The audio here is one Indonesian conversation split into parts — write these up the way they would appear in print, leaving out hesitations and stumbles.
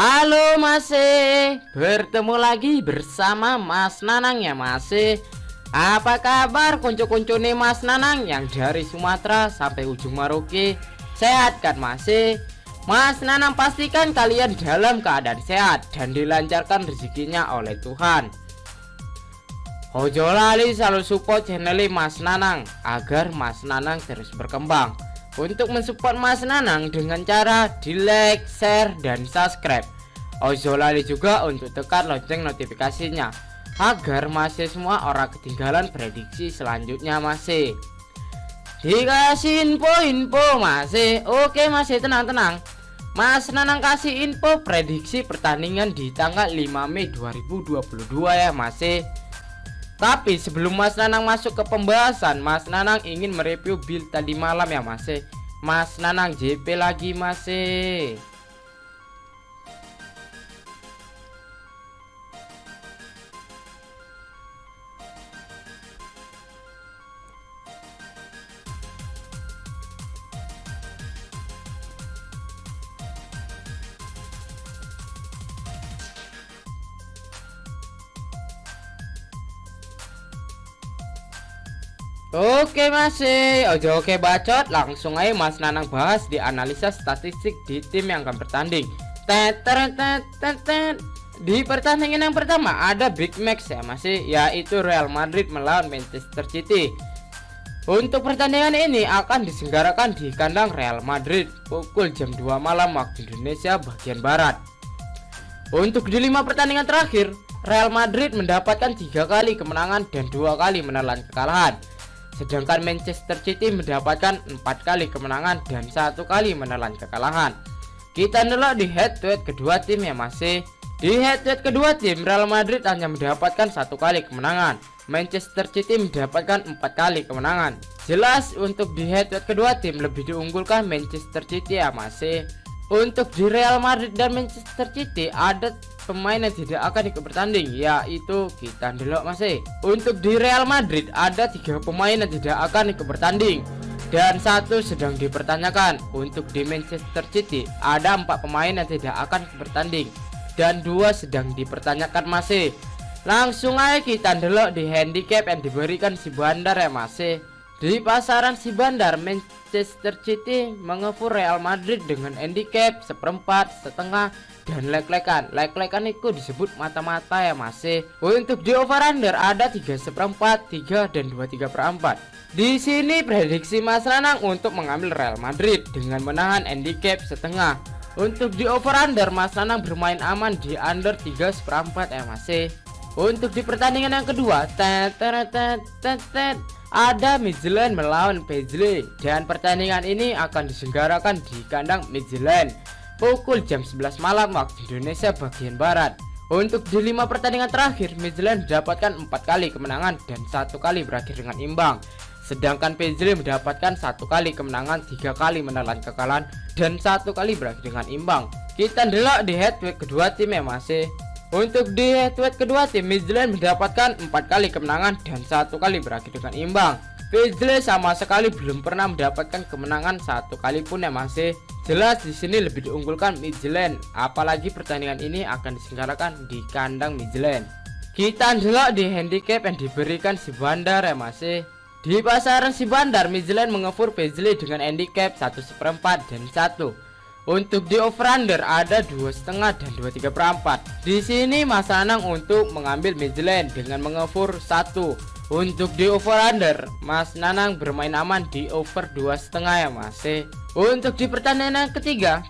Halo masih bertemu lagi bersama Mas Nanang ya masih. Apa kabar konco-konco nih Mas Nanang yang dari Sumatera sampai ujung Maroke? Sehat kan masih? Mas Nanang pastikan kalian dalam keadaan sehat dan dilancarkan rezekinya oleh Tuhan. Ojo lali selalu support channel Mas Nanang agar Mas Nanang terus berkembang. Untuk mensupport Mas Nanang dengan cara di like, share, dan subscribe. Ojo lali juga untuk tekan lonceng notifikasinya agar masih semua orang ketinggalan prediksi selanjutnya masih. Dikasih info masih. Oke masih, tenang. Mas Nanang kasih info prediksi pertandingan di tanggal 5 Mei 2022 ya masih. Tapi sebelum Mas Nanang masuk ke pembahasan, Mas Nanang ingin mereview build tadi malam ya masih. Mas Nanang JP lagi masih. Oke masih, oke bacot, langsung aja Mas Nanang bahas di analisa statistik di tim yang akan bertanding. Di pertandingan yang pertama ada big match ya masih, yaitu Real Madrid melawan Manchester City. Untuk pertandingan ini akan diselenggarakan di kandang Real Madrid pukul jam 2 malam waktu Indonesia bagian barat. Untuk di 5 pertandingan terakhir, Real Madrid mendapatkan 3 kali kemenangan dan 2 kali menelan kekalahan. Sedangkan Manchester City mendapatkan 4 kali kemenangan dan 1 kali menelan kekalahan. Kita nelok di head to head kedua tim ya masih. Di head to head kedua tim, Real Madrid hanya mendapatkan 1 kali kemenangan, Manchester City mendapatkan 4 kali kemenangan. Jelas untuk di head to head kedua tim lebih diunggulkan Manchester City ya masih. Untuk di Real Madrid dan Manchester City ada pemain yang tidak akan ikut bertanding, yaitu kita delok masih. Untuk di Real Madrid ada 3 pemain yang tidak akan ikut bertanding dan 1 sedang dipertanyakan. Untuk di Manchester City ada 4 pemain yang tidak akan bertanding dan 2 sedang dipertanyakan masih. Langsung aja kita delok di handicap yang diberikan si Bandar ya masih. Di pasaran si Bandar, Manchester City mengefur Real Madrid dengan handicap 1/4, setengah, dan leg-legan. Leg-legan itu disebut mata-mata ya masih. Untuk di over under ada 3/4, 3 dan 2/3/4. Di sini prediksi Mas Nanang untuk mengambil Real Madrid dengan menahan handicap setengah. Untuk di over under Mas Nanang bermain aman di under 3/4 ya masih. Untuk di pertandingan yang kedua, ada Midtjylland melawan Paisley dan pertandingan ini akan diselenggarakan di kandang Midtjylland pukul jam 11 malam waktu Indonesia bagian barat. Untuk di 5 pertandingan terakhir, Midtjylland mendapatkan 4 kali kemenangan dan 1 kali berakhir dengan imbang. Sedangkan Paisley mendapatkan 1 kali kemenangan, 3 kali menelan kekalahan dan 1 kali berakhir dengan imbang. Kita delok di head to head kedua tim ya masih. Untuk di head to head kedua tim, Midtjylland mendapatkan 4 kali kemenangan dan 1 kali berakhir dengan imbang. Paisley sama sekali belum pernah mendapatkan kemenangan 1 kali pun ya masih. Jelas di sini lebih diunggulkan Midtjylland, apalagi pertandingan ini akan diselenggarakan di kandang Midtjylland. Kita delok di handicap yang diberikan si Bandar ya masih. Di pasaran si Bandar, Midtjylland mengefur Paisley dengan handicap 1/4 dan 1. Untuk di over under ada 2,5 dan 2/3/4. Di sini Mas Nanang untuk mengambil Midtjylland dengan mengefur 1. Untuk di over under, Mas Nanang bermain aman di over 2,5 ya masih. Untuk di pertandingan ketiga,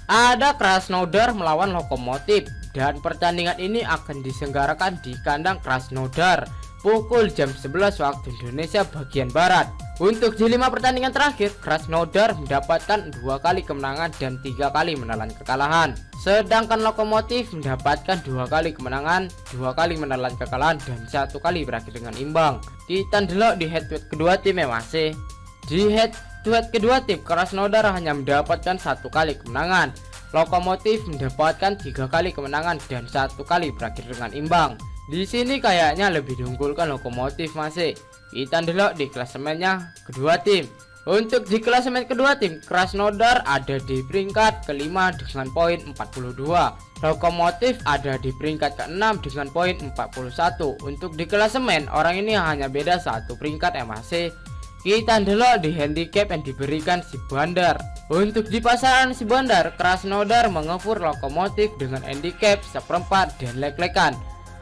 ada Krasnodar melawan Lokomotif dan pertandingan ini akan diselenggarakan di kandang Krasnodar pukul jam 11 waktu Indonesia bagian barat. Untuk di 5 pertandingan terakhir, Krasnodar mendapatkan 2 kali kemenangan dan 3 kali menelan kekalahan. Sedangkan Lokomotif mendapatkan 2 kali kemenangan, 2 kali menelan kekalahan dan 1 kali berakhir dengan imbang. Kita delok di head to head kedua tim ya masih. Di head to head kedua tim, Krasnodar hanya mendapatkan 1 kali kemenangan. Lokomotif mendapatkan 3 kali kemenangan dan 1 kali berakhir dengan imbang. Di sini kayaknya lebih diunggulkan Lokomotif masih. Kita delok di klasemennya kedua tim. Untuk di klasemen kedua tim, Krasnodar ada di peringkat kelima dengan poin 42. Lokomotif ada di peringkat ke-6 dengan poin 41. Untuk di klasemen, orang ini hanya beda satu peringkat ya masih. Kita delok di handicap yang diberikan si Bandar. Untuk di pasaran si Bandar, Krasnodar mengefur Lokomotif dengan handicap seperempat dan lek-lekan.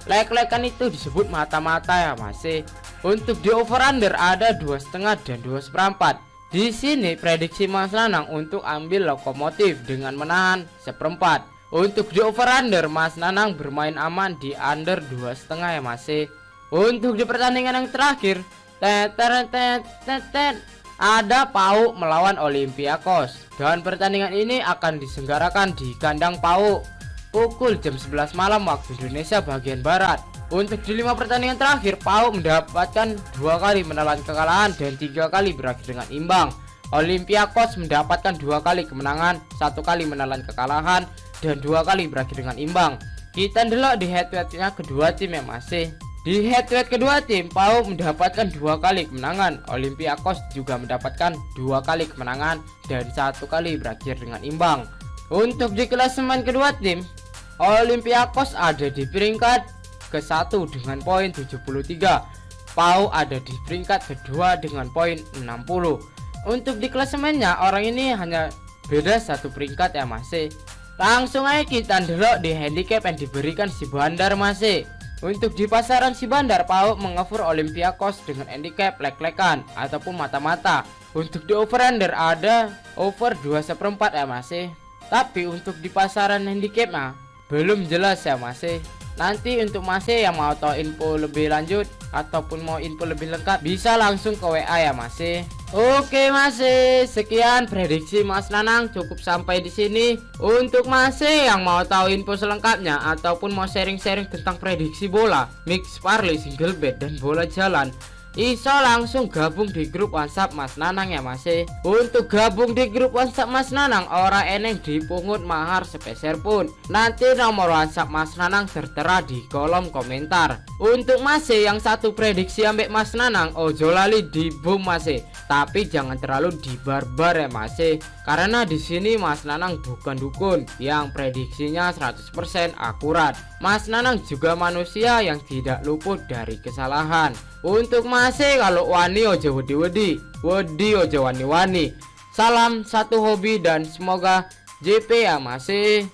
Lek-lekan itu disebut mata-mata ya masih. Untuk di over under ada 2,5 dan 2,4. Di sini prediksi Mas Nanang untuk ambil Lokomotif dengan menahan seperempat. Untuk di over under, Mas Nanang bermain aman di under 2,5 ya masih. Untuk di pertandingan yang terakhir, ada PAOK melawan Olympiakos. Dan pertandingan ini akan diselenggarakan di kandang PAOK pukul jam 11 malam waktu Indonesia bagian barat. Untuk di 5 pertandingan terakhir, PAOK mendapatkan 2 kali menelan kekalahan dan 3 kali berakhir dengan imbang. Olympiakos mendapatkan 2 kali kemenangan, 1 kali menelan kekalahan, dan 2 kali berakhir dengan imbang. Kita delok di head-to-headnya kedua tim yang masih. Di head-to-head kedua tim, PAOK mendapatkan 2 kali kemenangan, Olympiakos juga mendapatkan 2 kali kemenangan dan 1 kali berakhir dengan imbang. Untuk di klasemen kedua tim, Olympiakos ada di peringkat ke-1 dengan poin 73. PAOK ada di peringkat kedua dengan poin 60. Untuk di klasemennya, orang ini hanya beda satu peringkat ya masih. Langsung aja kita delok di handicap yang diberikan si Bandar masih. Untuk di pasaran si Bandar, PAOK mengefur Olympiakos dengan handicap lek-lekan ataupun mata-mata. Untuk di over under ada over 2,4 ya masih. Tapi untuk di pasaran handicapnya belum jelas ya masih. Nanti untuk masih yang mau tahu info lebih lanjut ataupun mau info lebih lengkap bisa langsung ke WA ya masih. Oke masih, sekian prediksi Mas Nanang cukup sampai di sini. Untuk masih yang mau tahu info selengkapnya ataupun mau sharing-sharing tentang prediksi bola, mix parlay, single bet dan bola jalan, iso langsung gabung di grup WhatsApp Mas Nanang ya masih. Untuk gabung di grup WhatsApp Mas Nanang ora eneng dipungut mahar sepeser pun. Nanti nomor WhatsApp Mas Nanang tertera di kolom komentar. Untuk masih yang satu prediksi ambek Mas Nanang, ojo lali di boom masih. Tapi jangan terlalu dibarbar ya masih. Karena di sini Mas Nanang bukan dukun yang prediksinya 100% akurat. Mas Nanang juga manusia yang tidak luput dari kesalahan. Untuk masih kalau wani ojo wedi ojo wani-wani. Salam satu hobi dan semoga JP ya masih.